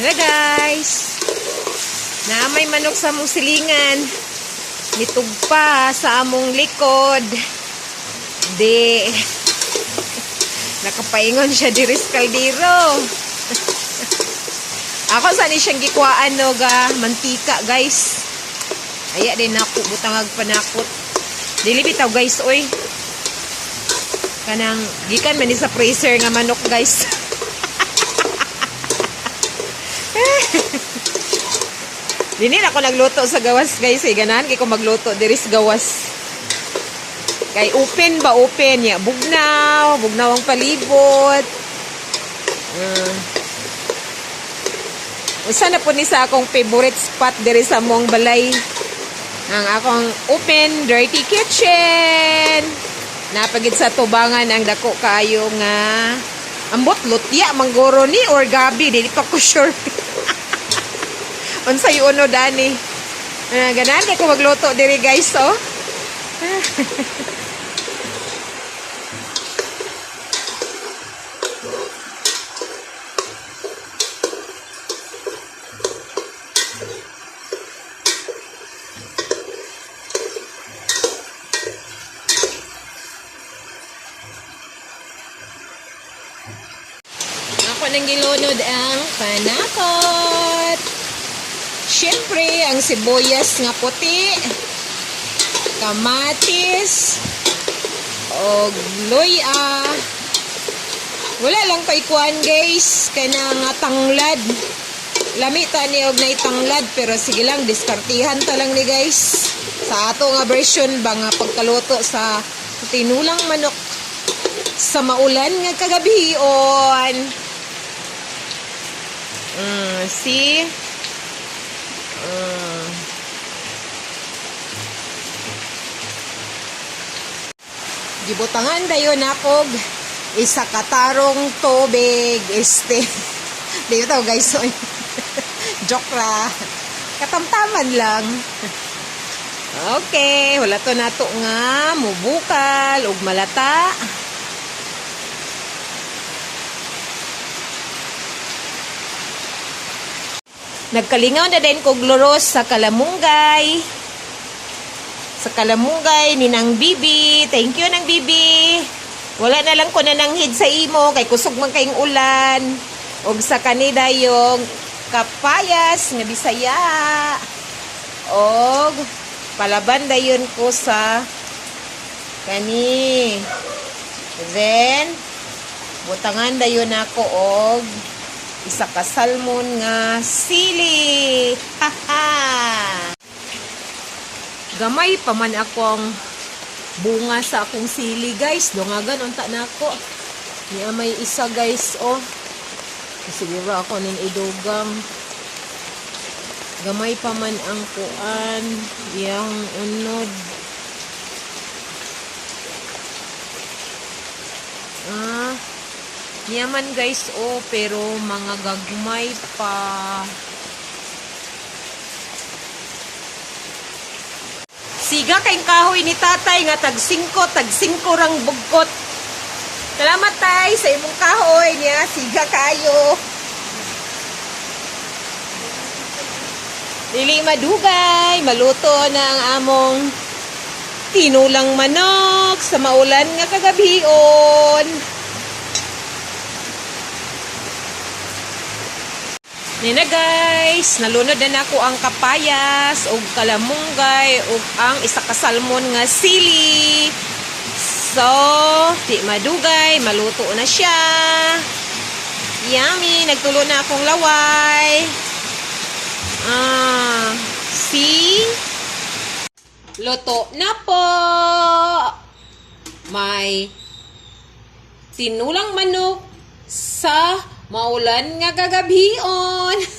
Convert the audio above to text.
Nila guys. Na may manok sa among silingan. Nitugpa sa among likod. Di. Nakapaingon siya diri sa kaldero. Ako saan siyang gikwaan no ga mantika guys. Aya din ako butangag panakot. Dili bitaw guys oy. Kanang gikan man ni sa freezer nga manok guys. Dili na ako nagluto sa gawas guys. Ganahan kay ko magluto diri sa gawas. Kay open ba open ya. Bugnaw ang palibot. Usa na po ni sa akong favorite spot diri sa mong balay. Ang akong open dirty kitchen. Napagid sa tubangan ang dako kaayo nga ambot lutya manggoro ni or gabi dili pa ko sure. Unsay uno dani. Ganahan kay ko magluto diri guys oh. Ako nang gilunod ang panakot. Siyempre, ang sibuyas nga puti, kamatis, o luya. Wala lang paikuan guys, kaya nga tanglad. Lamita ni og na itanglad, pero sige lang, diskartihan ta lang ni guys. Sa ato nga version ba nga pagkaluto sa tinulang manok sa maulan nga kagabion. See? Gibutangan dayon akog isa katarong tubig di ito guys joke ra katamtaman lang. Okay, wala to nato nga mubukal ug malata. Nagkalingaw na din kog luros sa kalamunggay. Sa kalamunggay ni Nang Bibi. Thank you Nang Bibi. Wala na lang ko nananghid sa imo kay kusog man kayong ulan. Og sa kanida yung kapayas nga Bisaya. Og palaban dayon ko sa kani. Then butangan dayon ako og isa ka salmon nga sili. Haha. Gamay pa man akong bunga sa akong sili guys. Dungagan unta na ako. Niya may isa guys oh. Siguro ako ning idugang. Gamay pa man ang kuan. Yang unod. Yaman guys oh, pero mga gagmay pa. Siga kayong kahoy ni tatay nga tag 5 rang bugkot. Salamat tay sa imong kahoy niya. Siga kayo. Dili madugay, maluto na ang among tinulang manok sa maulan nga kagabion. Nina guys, nalunod na ako ang kapayas ug kalamunggay ug ang isa ka salmon nga sili. So, di madugay, maluto na siya. Yummy, nagtulo na akong laway. See? Luto na po. May tinulang manok sa maulan nga kagabion.